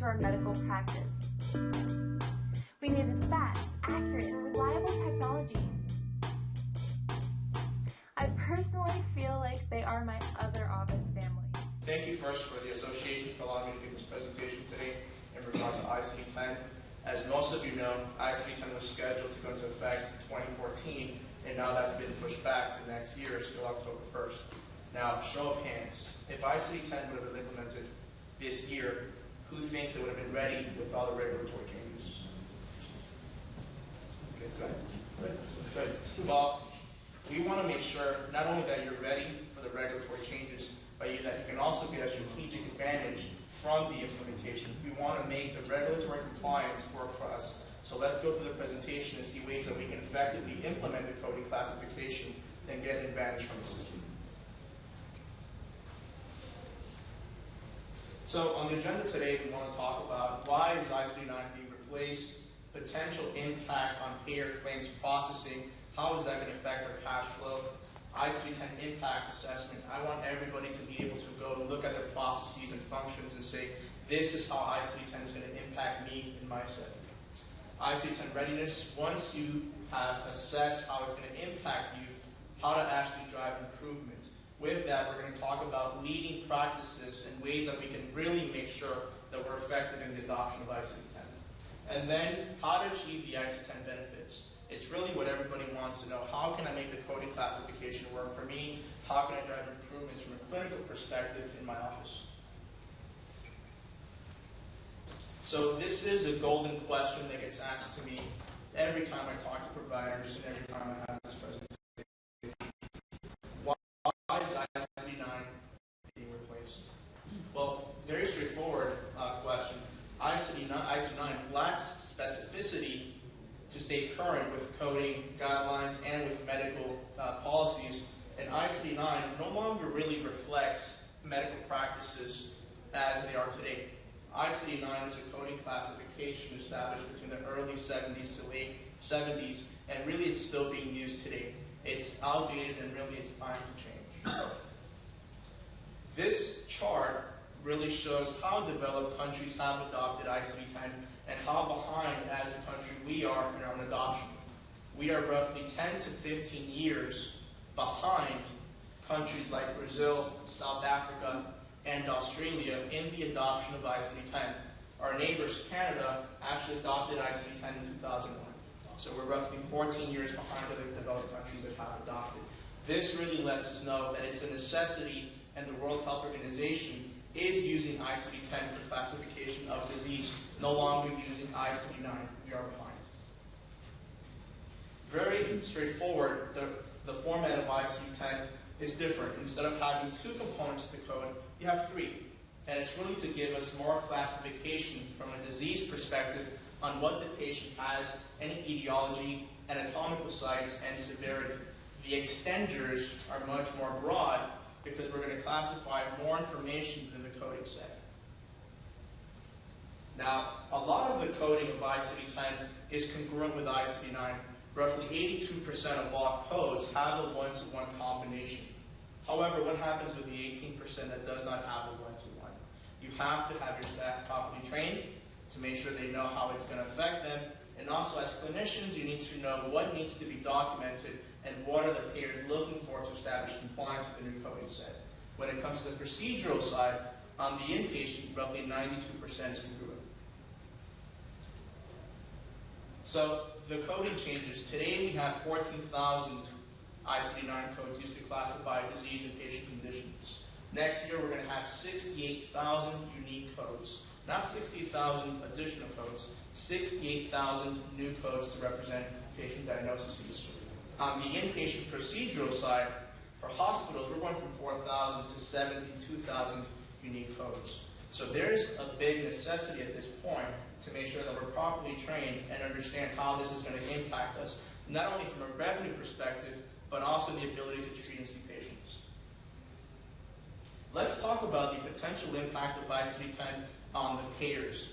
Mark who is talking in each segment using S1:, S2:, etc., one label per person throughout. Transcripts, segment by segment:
S1: into our medical practice. We needed fast, accurate, and reliable technology. I personally feel like they are my other office family.
S2: Thank you first for the association for allowing me to give this presentation today in regard to ICD-10. As most of you know, ICD-10 was scheduled to go into effect in 2014, and now that's been pushed back to next year, still October 1st. Now, show of hands, if ICD-10 would have been implemented this year, who thinks it would have been ready with all the regulatory changes? Okay, good. Well, we want to make sure not only that you're ready for the regulatory changes, but that you can also get a strategic advantage from the implementation. We want to make the regulatory compliance work for us. So let's go through the presentation and see ways that we can effectively implement the coding classification and get an advantage from the system. So on the agenda today, we want to talk about why is ICD-9 being replaced, potential impact on payer claims processing, how is that going to affect our cash flow, ICD-10 impact assessment. I want everybody to be able to go look at their processes and functions and say, this is how ICD-10 is going to impact me in my setting. ICD-10 readiness, once you have assessed how it's going to impact you, how to actually drive improvement. With that, we're going to talk about leading practices and ways that we can really make sure that we're effective in the adoption of ICD-10. And then, how to achieve the ICD-10 benefits. It's really what everybody wants to know. How can I make the coding classification work for me? How can I drive improvements from a clinical perspective in my office? So this is a golden question that gets asked to me every time I talk to providers and every time I have this presentation. Why is ICD-9 being replaced? Well, very straightforward question. ICD-9 lacks specificity to stay current with coding guidelines and with medical policies, and ICD-9 no longer really reflects medical practices as they are today. ICD-9 is a coding classification established between the early 70s to late 70s, and really it's still being used today. It's outdated and really it's time to change. This chart really shows how developed countries have adopted ICD-10 and how behind as a country we are in our adoption. We are roughly 10 to 15 years behind countries like Brazil, South Africa, and Australia in the adoption of ICD-10. Our neighbors, Canada, actually adopted ICD-10 in 2001. So we're roughly 14 years behind other developed countries that have adopted. This really lets us know that it's a necessity, and the World Health Organization is using ICD-10 for classification of disease, no longer using ICD-9. We are behind. Very straightforward, the format of ICD-10 is different. Instead of having two components to the code, you have three. And it's really to give us more classification from a disease perspective on what the patient has, any etiology, anatomical sites, and severity. The extenders are much more broad because we're going to classify more information than the coding set. Now, a lot of the coding of ICD-10 is congruent with ICD-9. Roughly 82% of all codes have a one-to-one combination. However, what happens with the 18% that does not have a one-to-one? You have to have your staff properly trained to make sure they know how it's going to affect them. And also, as clinicians, you need to know what needs to be documented and what are the payers looking for to establish compliance with the new coding set. When it comes to the procedural side, on the inpatient, roughly 92% is congruent. So the coding changes. Today we have 14,000 ICD-9 codes used to classify disease and patient conditions. Next year we're going to have 68,000 unique codes. Not 68,000 additional codes, 68,000 new codes to represent patient diagnoses. On the inpatient procedural side, for hospitals, we're going from 4,000 to 72,000 unique codes. So there's a big necessity at this point to make sure that we're properly trained and understand how this is going to impact us, not only from a revenue perspective, but also the ability to treat and see patients. Let's talk about the potential impact of ICD-10 on the payers,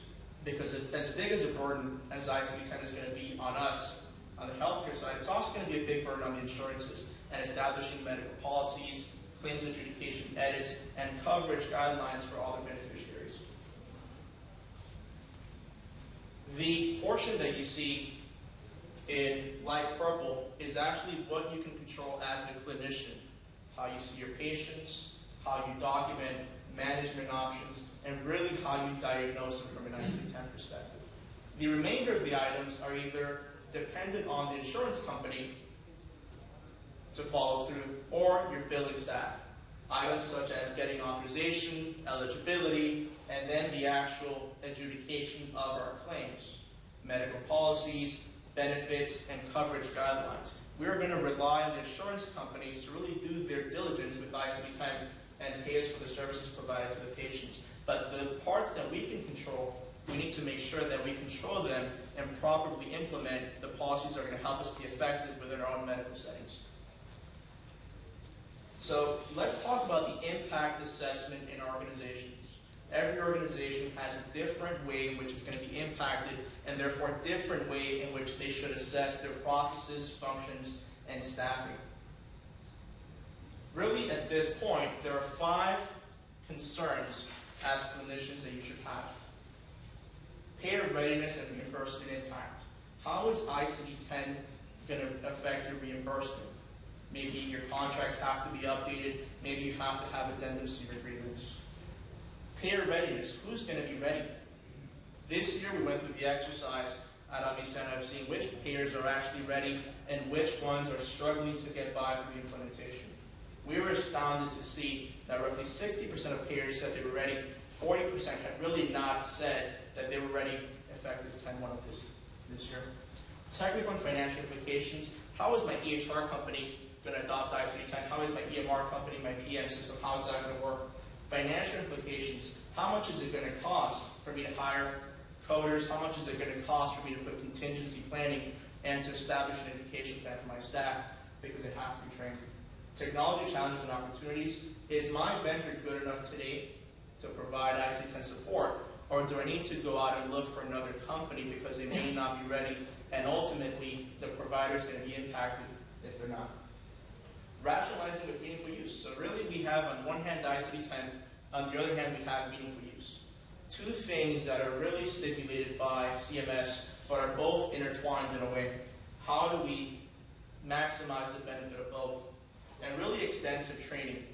S2: because as big as a burden as ICD-10 is going to be on us, on the healthcare side, it's also going to be a big burden on the insurances and establishing medical policies, claims adjudication edits, and coverage guidelines for all the beneficiaries. The portion that you see in light purple is actually what you can control as a clinician. How you see your patients, how you document management options, and really how you diagnose them from an ICD-10 perspective. The remainder of the items are either dependent on the insurance company to follow through or your billing staff. Items such as getting authorization, eligibility, and then the actual adjudication of our claims. Medical policies, benefits, and coverage guidelines. We're going to rely on the insurance companies to really do their diligence with ICD-10 and pay us for the services provided to the patients. But the parts that we can control, we need to make sure that we control them and properly implement the policies that are going to help us be effective within our own medical settings. So let's talk about the impact assessment in organizations. Every organization has a different way in which it's going to be impacted, and therefore a different way in which they should assess their processes, functions, and staffing. Really, at this point, there are 5 concerns as clinicians that you should have. Payer readiness and reimbursement impact. How is ICD-10 going to affect your reimbursement? Maybe your contracts have to be updated. Maybe you have to have addendums to your agreements. Payer readiness. Who's going to be ready? This year we went through the exercise at Avisena of seeing which payers are actually ready and which ones are struggling to get by through the implementation. We were astounded to see that roughly 60% of payers said they were ready. 40% had really not said that they were ready effective 10/1 of this year. Technical and financial implications. How is my EHR company going to adopt ICD-10? How is my EMR company, my PM system, how is that going to work? Financial implications. How much is it going to cost for me to hire coders? How much is it going to cost for me to put contingency planning and to establish an education plan for my staff because they have to be trained? Technology challenges and opportunities. Is my vendor good enough today to provide ICD-10 support, or do I need to go out and look for another company because they may not be ready, and ultimately the provider is going to be impacted if they're not? Rationalizing with meaningful use. So really we have on one hand ICD-10, on the other hand we have meaningful use. 2 things that are really stipulated by CMS but are both intertwined in a way. How do we maximize the benefit of both? And really extensive training.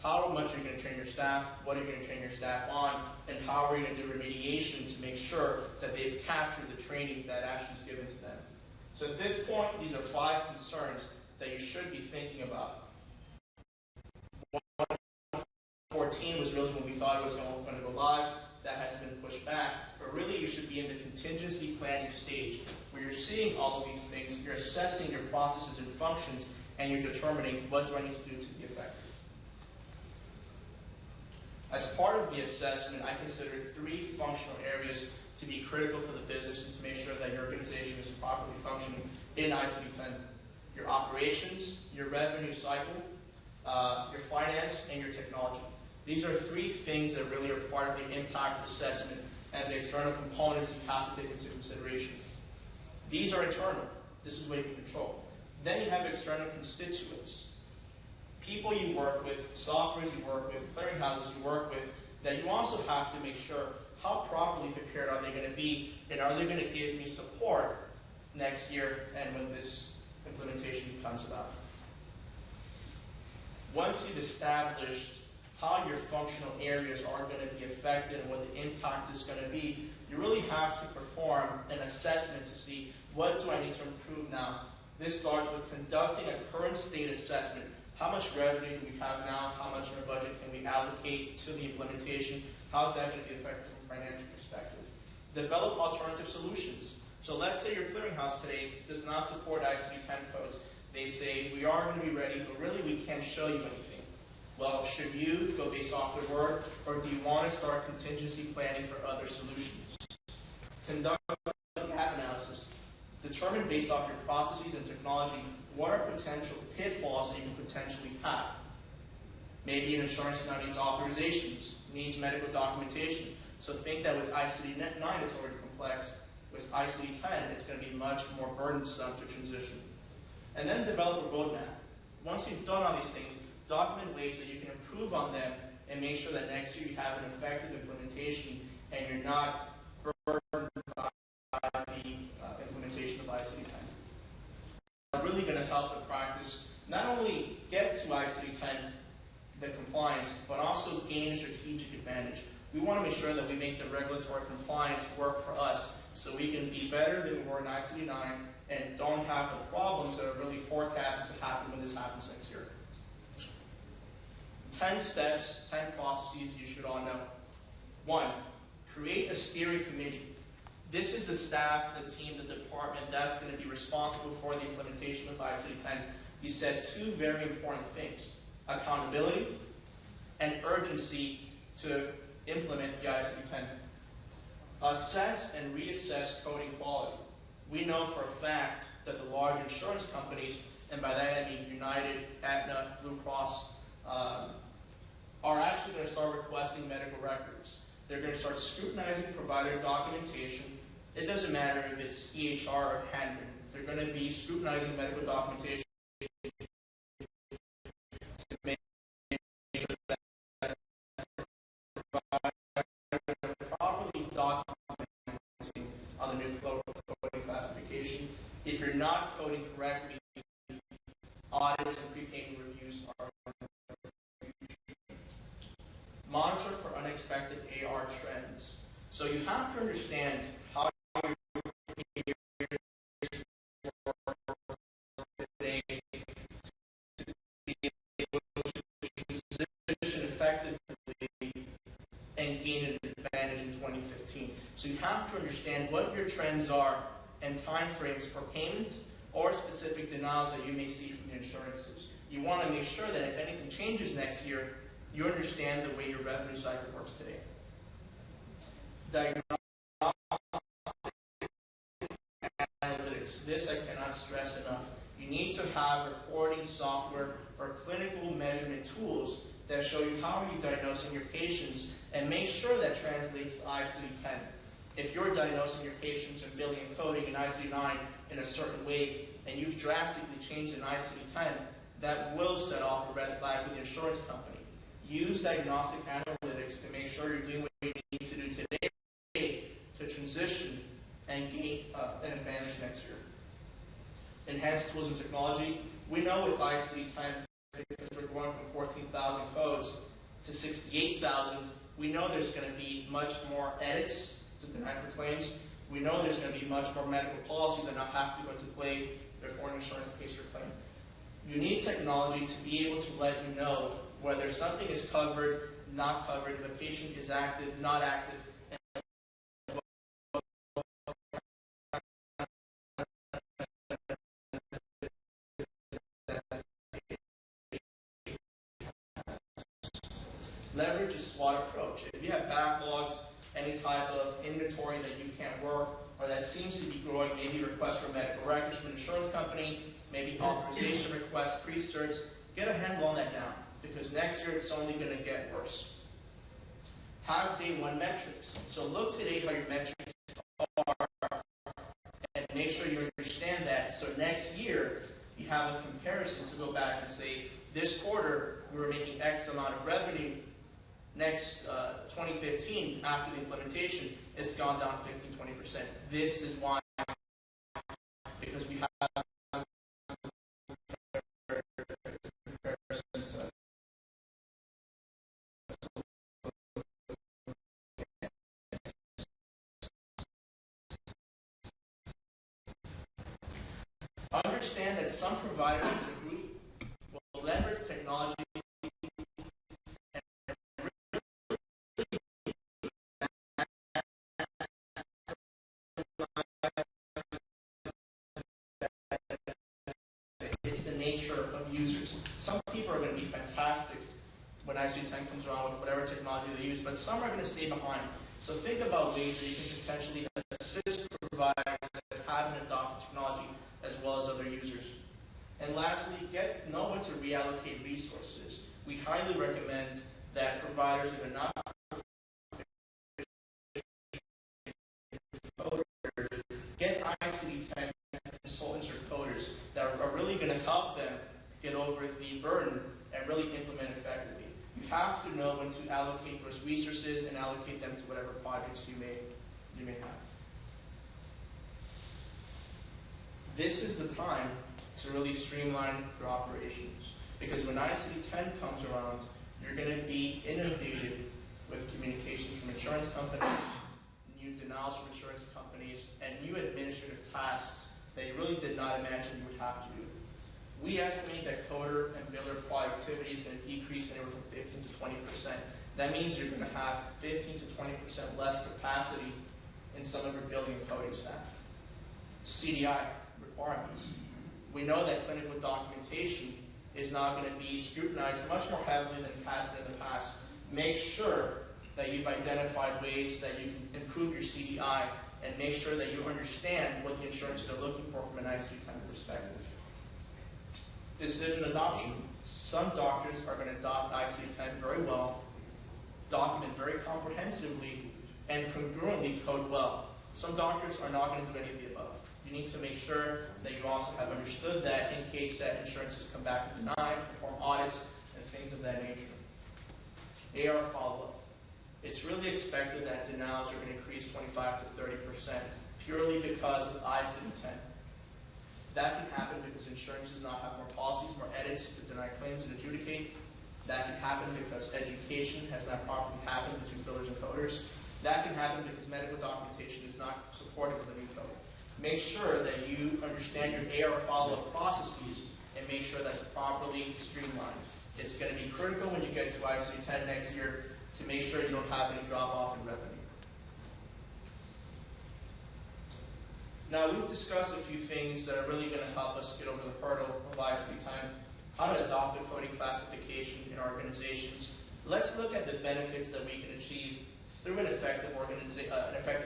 S2: How much are you going to train your staff? What are you going to train your staff on? And how are you going to do remediation to make sure that they've captured the training that actually is given to them? So at this point, these are 5 concerns that you should be thinking about. 114 was really when we thought it was going to go live. That has been pushed back. But really, you should be in the contingency planning stage where you're seeing all of these things, you're assessing your processes and functions, and you're determining what do I need to do to be effective. As part of the assessment, I consider 3 functional areas to be critical for the business and to make sure that your organization is properly functioning in ICD-10. Your operations, your revenue cycle, your finance, and your technology. These are 3 things that really are part of the impact assessment and the external components you have to take into consideration. These are internal. This is what you can control. Then you have external constituents. People you work with, softwares you work with, clearinghouses you work with, that you also have to make sure how properly prepared are they going to be, and are they going to give me support next year and when this implementation comes about. Once you've established how your functional areas are going to be affected and what the impact is going to be, you really have to perform an assessment to see what do I need to improve now. This starts with conducting a current state assessment. How much revenue do we have now? How much in our budget can we allocate to the implementation? How is that going to be effective from a financial perspective? Develop alternative solutions. So let's say your clearinghouse today does not support ICD-10 codes. They say, we are going to be ready, but really we can't show you anything. Well, should you go based off the word, or do you want to start contingency planning for other solutions? Conduct a gap analysis. Determine based off your processes and technology what are potential pitfalls that you can potentially have. Maybe an insurance now needs authorizations, needs medical documentation. So think that with ICD-9 it's already complex. With ICD-10 it's going to be much more burdensome to transition. And then develop a roadmap. Once you've done all these things, document ways that you can improve on them and make sure that next year you have an effective implementation and you're not burdened compliance, but also gain strategic advantage. We want to make sure that we make the regulatory compliance work for us so we can be better than we were in ICD-9 and don't have the problems that are really forecasted to happen when this happens next year. 10 steps, 10 processes you should all know. 1, create a steering committee. This is the staff, the team, the department that's going to be responsible for the implementation of ICD-10. You said 2 very important things: accountability and urgency to implement the ICD-10. Assess and reassess coding quality. We know for a fact that the large insurance companies, and by that I mean United, Aetna, Blue Cross, are actually going to start requesting medical records. They're going to start scrutinizing provider documentation. It doesn't matter if it's EHR or handwritten. They're going to be scrutinizing medical documentation to make sure that providers are properly documenting on the new coding classification. If you're not coding correctly, audits and prepayment reviews are monitor for unexpected AR trends. So you have to understand how your payers work today to be able to transition effectively and gain an advantage in 2015. So you have to understand what your trends are and timeframes for payment or specific denials that you may see from the insurances. You want to make sure that if anything changes next year, you understand the way your revenue cycle works today. Diagnostic analytics. This I cannot stress enough. You need to have reporting software or clinical measurement tools that show you how are you diagnosing your patients and make sure that translates to ICD-10. If you're diagnosing your patients and billing and coding in ICD-9 in a certain way and you've drastically changed in ICD-10, that will set off a red flag with the insurance company. Use diagnostic analytics to make sure you're doing what you need to do today to transition and gain an advantage next year. Enhanced tools and technology. We know with ICD-10, because we're going from 14,000 codes to 68,000, we know there's going to be much more edits to deny for claims. We know there's going to be much more medical policies that now have to go into play before an insurance pays your claim. You need technology to be able to let you know whether something is covered, not covered, if a patient is active, not active, and leverage a SWOT approach. If you have backlogs, any type of inventory that you can't work or that seems to be growing, maybe request for medical records from an insurance company, maybe authorization requests, pre-certs, get a handle on that now, because next year it's only going to get worse. Have day one metrics. So look today how your metrics are and make sure you understand that. So next year you have a comparison to go back and say, this quarter we were making X amount of revenue. Next 2015, after the implementation, it's gone down 15-20%. This is why, because we have understand that some providers in the group will leverage technology of users. Some people are going to be fantastic when ICD-10 comes around with whatever technology they use, but some are going to stay behind. So think about ways that you can potentially assist providers that haven't adopted technology as well as other users. And lastly, know when to reallocate resources. We highly recommend that providers that are not coders get ICD-10 consultants or coders that are really going to help them get over the burden and really implement effectively. You have to know when to allocate those resources and allocate them to whatever projects you may have. This is the time to really streamline your operations, because when ICD-10 comes around, You're going to be inundated with communications from insurance companies, new denials from insurance companies, and new administrative tasks that you really did not imagine you would have to do. We estimate that coder and biller productivity is going to decrease anywhere from 15 to 20%. That means you're going to have 15 to 20% less capacity in some of your billing and coding staff. CDI requirements. We know that clinical documentation is now going to be scrutinized much more heavily than it has been in the past. Make sure that you've identified ways that you can improve your CDI and make sure that you understand what the insurances are looking for from an ICD-10 perspective. Decision adoption. Some doctors are going to adopt ICD-10 very well, document very comprehensively, and congruently code well. Some doctors are not going to do any of the above. You need to make sure that you also have understood that in case that insurances come back and deny, perform audits, and things of that nature. AR follow-up. It's really expected that denials are going to increase 25 to 30% purely because of ICD-10. That can happen because insurances now have more policies, more edits to deny claims and adjudicate. That can happen because education has not properly happened between billers and coders. That can happen because medical documentation is not supported with the new code. Make sure that you understand your AR follow-up processes and make sure that's properly streamlined. It's going to be critical when you get to ICD-10 next year to make sure you don't have any drop-off in revenue. Now, we've discussed a few things that are really going to help us get over the hurdle of ICD-10, how to adopt the coding classification in organizations. Let's look at the benefits that we can achieve through an effective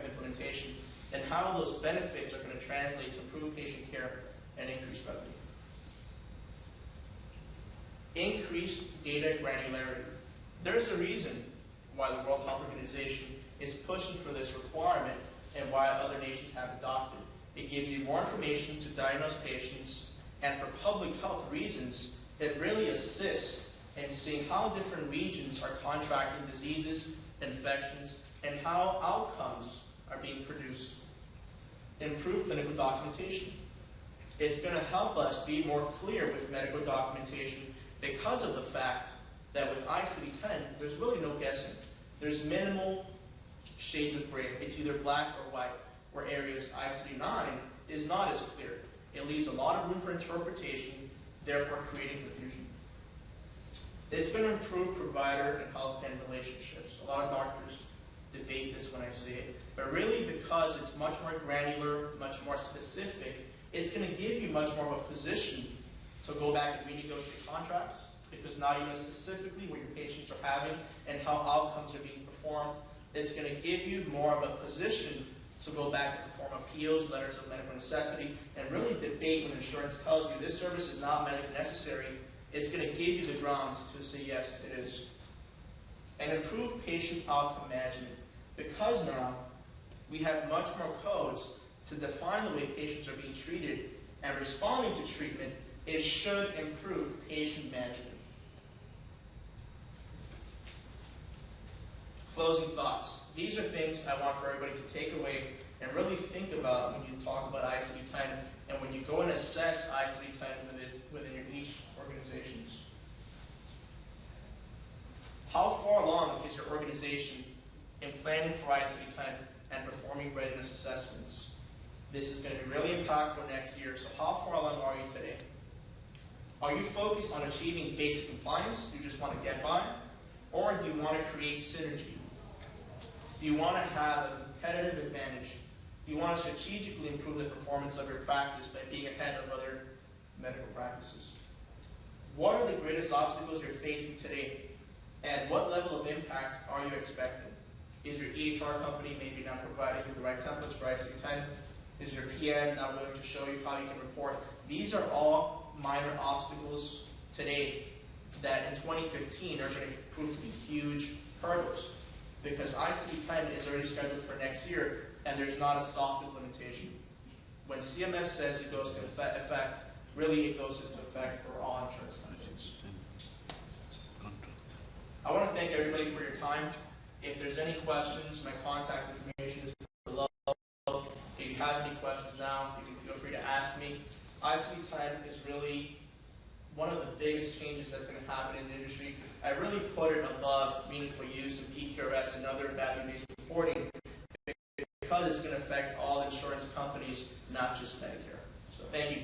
S2: implementation and how those benefits are going to translate to improved patient care and increased revenue. Increased data granularity. There's a reason why the World Health Organization is pushing for this requirement and why other nations have adopted. It gives you more information to diagnose patients, and for public health reasons, it really assists in seeing how different regions are contracting diseases, infections, and how outcomes are being produced. Improved clinical documentation. It's going to help us be more clear with medical documentation because of the fact that with ICD-10, there's really no guessing. There's minimal shades of gray. It's either black or white, where areas ICD-9 is not as clear. It leaves a lot of room for interpretation, therefore creating confusion. It's going to improve provider and health plan relationships. A lot of doctors debate this when I say it, but really because it's much more granular, much more specific, it's going to give you much more of a position to go back and renegotiate contracts, because now you know specifically what your patients are having and how outcomes are being performed. It's going to give you more of a position to go back and perform appeals, letters of medical necessity, and really debate when insurance tells you this service is not medically necessary. It's going to give you the grounds to say yes, it is. And improve patient outcome management. Because now we have much more codes to define the way patients are being treated and responding to treatment, it should improve patient management. Closing thoughts. These are things I want for everybody to take away and really think about when you talk about ICD-10 and when you go and assess ICD-10 within your each organizations. How far along is your organization in planning for ICD-10 and performing readiness assessments? This is going to be really impactful next year, so how far along are you today? Are you focused on achieving basic compliance? Do you just want to get by? Or do you want to create synergy? Do you want to have a competitive advantage? Do you want to strategically improve the performance of your practice by being ahead of other medical practices? What are the greatest obstacles you're facing today? And what level of impact are you expecting? Is your EHR company maybe not providing you the right templates for ICD-10? Is your PM not willing to show you how you can report? These are all minor obstacles today that in 2015 are going to prove to be huge hurdles, because ICD-10 is already scheduled for next year and there's not a soft implementation. When CMS says it goes into effect, really it goes into effect for all insurance companies. I want to thank everybody for your time. If there's any questions, my contact information is below. If you have any questions now, you can feel free to ask me. ICD-10 is really one of the biggest changes that's going to happen in the industry. I really put it above meaningful use of PQRS and other value-based reporting because it's going to affect all insurance companies, not just Medicare. So thank you.